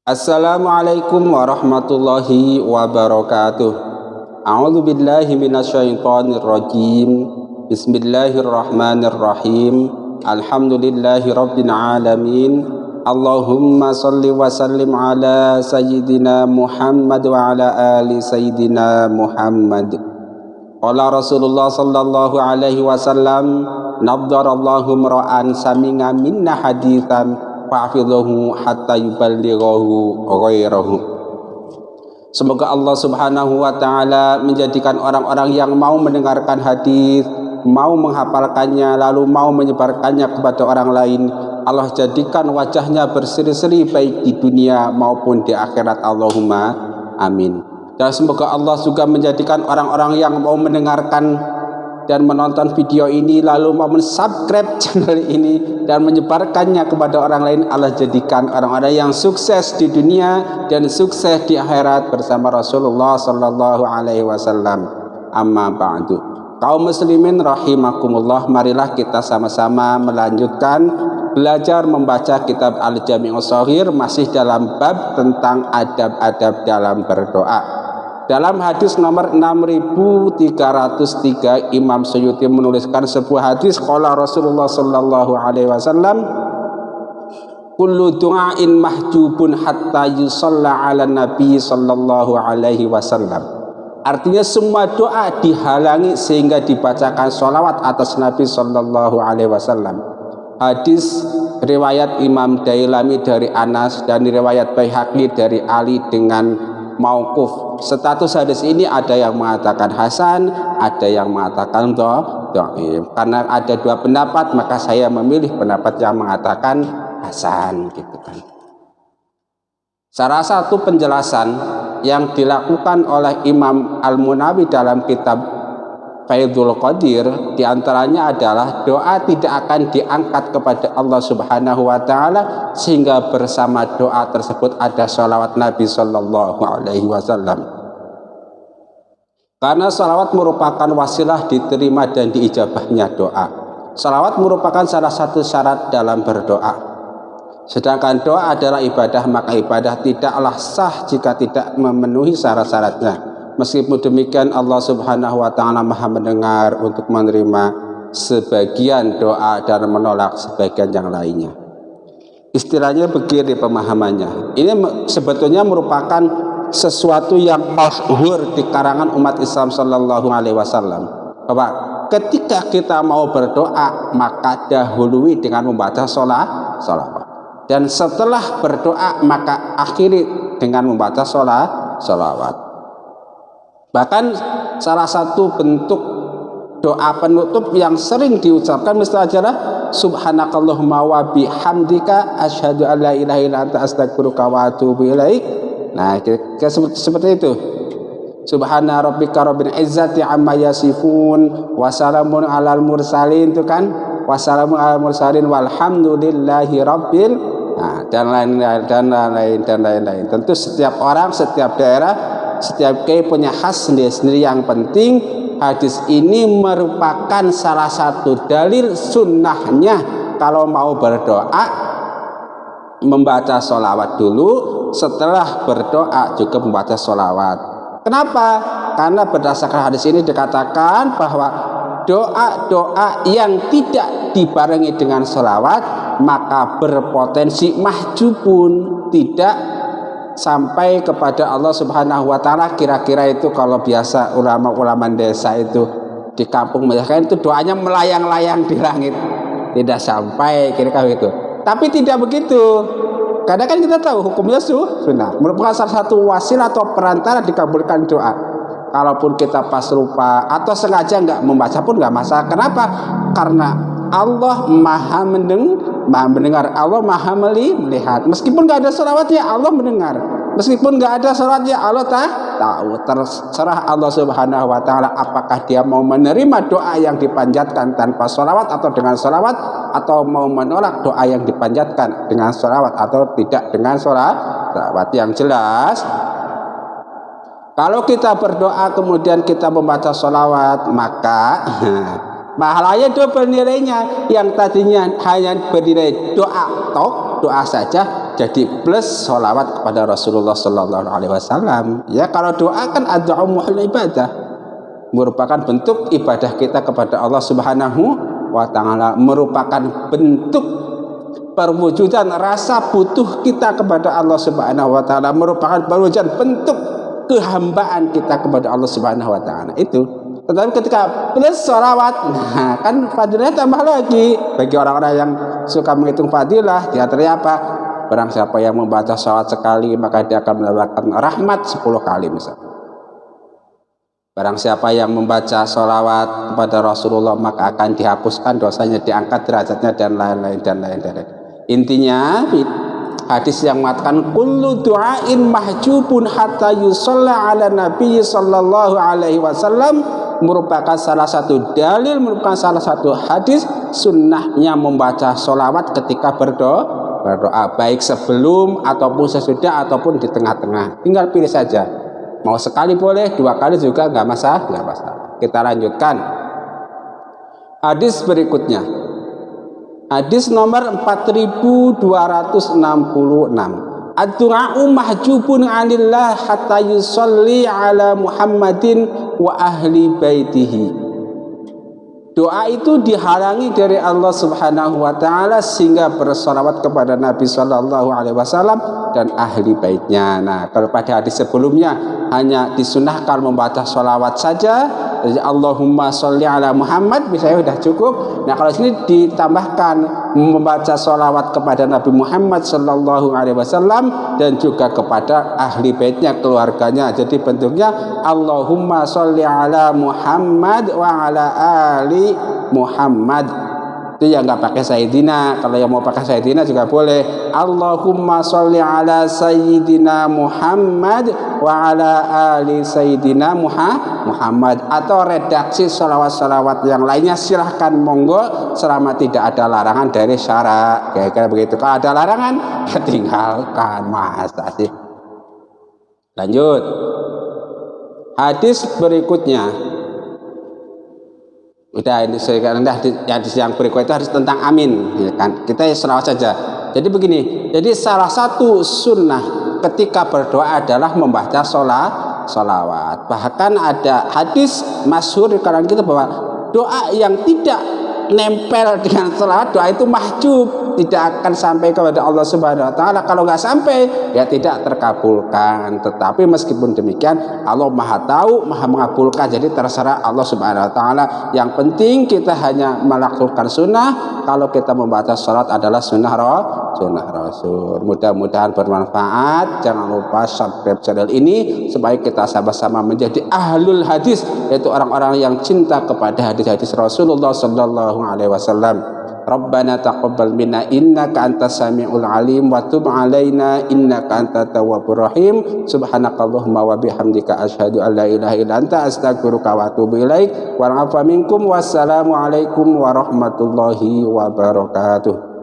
Assalamualaikum warahmatullahi wabarakatuh. A'udzu billahi minasyaitonir rajim. Bismillahirrahmanirrahim. Alhamdulillahi rabbil alamin. Allahumma shalli wa sallim ala sayyidina Muhammad wa ala ali sayyidina Muhammad. Qala Rasulullah sallallahu alaihi wasallam, naddarallahu mar'an sami'a minna haditsan fa'fidhuhu hatta yuballighahu ghairahu. Semoga Allah Subhanahu wa taala menjadikan orang-orang yang mau mendengarkan hadis, mau menghafalkannya, lalu mau menyebarkannya kepada orang lain, Allah jadikan wajahnya berseri-seri baik di dunia maupun di akhirat. Allahumma amin. Dan semoga Allah juga menjadikan orang-orang yang mau mendengarkan dan menonton video ini lalu mau mensubscribe channel ini dan menyebarkannya kepada orang lain, Allah jadikan orang-orang yang sukses di dunia dan sukses di akhirat bersama Rasulullah sallallahu alaihi wasallam. Amma ba'du. Kaum muslimin rahimakumullah, marilah kita sama-sama melanjutkan belajar membaca kitab Al-Jami'us Shaghir, masih dalam bab tentang adab-adab dalam berdoa. Dalam hadis nomor 6303, Imam Suyuti menuliskan sebuah hadis, qala Rasulullah sallallahu alaihi wasallam, kullu du'ain mahjubun hatta yusalla ala nabi sallallahu alaihi wasallam. Artinya semua doa dihalangi sehingga dibacakan sholawat atas Nabi sallallahu alaihi wasallam. Hadis riwayat Imam Dailami dari Anas dan riwayat Baihaqi dari Ali dengan mauquf. Status hadis ini ada yang mengatakan hasan, ada yang mengatakan dhaif. Karena ada dua pendapat, maka saya memilih pendapat yang mengatakan hasan, gitu kan. Salah satu penjelasan yang dilakukan oleh Imam Al-Munawi dalam kitab Faidul Qadir diantaranya adalah doa tidak akan diangkat kepada Allah Subhanahu wa taala sehingga bersama doa tersebut ada sholawat Nabi sallallahu alaihi wasallam. Karena sholawat merupakan wasilah diterima dan diijabahnya doa. Sholawat merupakan salah satu syarat dalam berdoa. Sedangkan doa adalah ibadah, maka ibadah tidaklah sah jika tidak memenuhi syarat-syaratnya. Meskipun demikian, Allah Subhanahu wa taala Maha mendengar untuk menerima sebagian doa dan menolak sebagian yang lainnya. Istilahnya begini pemahamannya. Ini sebetulnya merupakan sesuatu yang masyhur di karangan umat Islam sallallahu alaihi wasallam, bahwa ketika kita mau berdoa maka dahului dengan membaca sholawat. Dan setelah berdoa maka akhiri dengan membaca sholawat. Bahkan salah satu bentuk doa penutup yang sering diucapkan misalnya adalah subhanakallahumma wa bihamdika asyhadu an la ilaha illa anta astaghfiruka wa atubu ilaik. Nah, seperti itu. Subhana rabbika rabbil izzati amma yasifun wa salamun alal mursalin, itu kan. Wassalamun alal mursalin walhamdulillahi rabbil, nah, dan lain-lain. Tentu setiap orang, setiap daerah, setiap kiai punya khas sendiri-sendiri. Yang penting hadis ini merupakan salah satu dalil sunnahnya kalau mau berdoa membaca sholawat dulu, setelah berdoa juga membaca sholawat. Kenapa? Karena berdasarkan hadis ini dikatakan bahwa doa-doa yang tidak dibarengi dengan sholawat maka berpotensi mahjubun, tidak sampai kepada Allah Subhanahu wa taala. Kira-kira itu kalau biasa ulama-ulama desa itu di kampung mereka itu doanya melayang-layang di langit, tidak sampai, kira-kira itu. Tapi tidak begitu. Kadang kan kita tahu hukumnya sunnah, merupakan salah satu wasilah atau perantara dikabulkan doa. Kalaupun kita pas lupa atau sengaja nggak membaca pun nggak masalah. Kenapa? Karena Allah maha mendengar, Allah maha melihat. Meskipun nggak ada sholawatnya, Allah mendengar. Meskipun nggak ada sholawatnya, Allah tahu. Terserah Allah Subhanahu wa taala apakah dia mau menerima doa yang dipanjatkan tanpa sholawat atau dengan sholawat, atau mau menolak doa yang dipanjatkan dengan sholawat atau tidak dengan sholawat. Yang jelas, kalau kita berdoa kemudian kita membaca sholawat, maka pahalanya double nilainya. Yang tadinya hanya bernilai doa saja, jadi plus sholawat kepada Rasulullah Sallallahu Alaihi Wasallam. Ya, kalau doa kan addu'a muhul ibadah, merupakan bentuk ibadah kita kepada Allah Subhanahu wa Ta'ala, merupakan bentuk perwujudan rasa butuh kita kepada Allah Subhanahu wa Ta'ala, merupakan perwujudan bentuk kehambaan kita kepada Allah Subhanahu wa Ta'ala itu. Tetapi ketika plus sholawat, nah kan fadilahnya tambah lagi. Bagi orang-orang yang suka menghitung fadilah, di antaranya apa? Barang siapa yang membaca sholawat sekali, maka dia akan mendapatkan rahmat 10 kali misalnya. Barang siapa yang membaca sholawat kepada Rasulullah, maka akan dihapuskan dosanya, diangkat derajatnya, dan lain-lain dan lain-lain. Intinya hadis yang mengatakan kullu du'ain mahjubun hatta yusalla ala nabi sallallahu alaihi wasallam merupakan salah satu dalil, merupakan salah satu hadis sunnahnya membaca sholawat ketika berdoa, baik sebelum ataupun sesudah ataupun di tengah-tengah. Tinggal pilih saja, mau sekali boleh, 2 kali juga nggak masalah. Kita lanjutkan hadis berikutnya. Hadis nomor 4266. Ad-du'a'u mahjubun 'anillah hatta yusalli 'ala Muhammadin wa ahli baitihi. Doa itu dihalangi dari Allah Subhanahu wa Ta'ala sehingga bersolawat kepada Nabi Sallallahu Alaihi Wasallam dan ahli baitnya. Nah, kalau pada hadis sebelumnya hanya disunahkan membaca solawat saja, Allahumma sholli ala Muhammad misalnya sudah cukup. Nah, kalau sini ditambahkan membaca solawat kepada Nabi Muhammad Sallallahu Alaihi Wasallam dan juga kepada ahli baitnya, keluarganya. Jadi bentuknya Allahumma sholli ala Muhammad wa ala ali Muhammad. Itu yang nggak pakai Sayyidina. Kalau yang mau pakai Sayyidina juga boleh. Allahumma sholli ala Sayyidina Muhammad wa ala ali Sayyidina Muhammad. Atau redaksi sholawat-sholawat yang lainnya silahkan, monggo, selama tidak ada larangan dari syara. Kayak begitu. Kalau ada larangan ya tinggalkan, masa sih. Lanjut hadis berikutnya. Udah, ini hadis yang berikut itu harus tentang amin, ya kan? Kita selawat saja. Jadi begini, jadi salah satu sunnah ketika berdoa adalah membaca sholawat. Bahkan ada hadis masyhur di kalangan kita bahwa doa yang tidak nempel dengan sholawat, doa itu mahjub, tidak akan sampai kepada Allah Subhanahu wa Ta'ala. Kalau nggak sampai, ya tidak terkabulkan. Tetapi meskipun demikian, Allah Maha tahu, Maha mengabulkan. Jadi terserah Allah Subhanahu wa Ta'ala. Yang penting kita hanya melakukan sunnah. Kalau kita membaca sholat adalah sunnah Rasul. Mudah-mudahan bermanfaat. Jangan lupa subscribe channel ini supaya kita sama-sama menjadi ahlul hadis, yaitu orang-orang yang cinta kepada hadis-hadis Rasulullah Sallallahu Alaihi Wasallam. Rabbana taqabbal minna innaka antas samiul alim wa tub alaina innaka antat tawwabur rahim. Subhanakallahumma wa bihamdika asyhadu an la ilaha illa anta astaghfiruka wa atubu ilaik. Wa afa minkum wassalamu alaikum warahmatullahi wabarakatuh.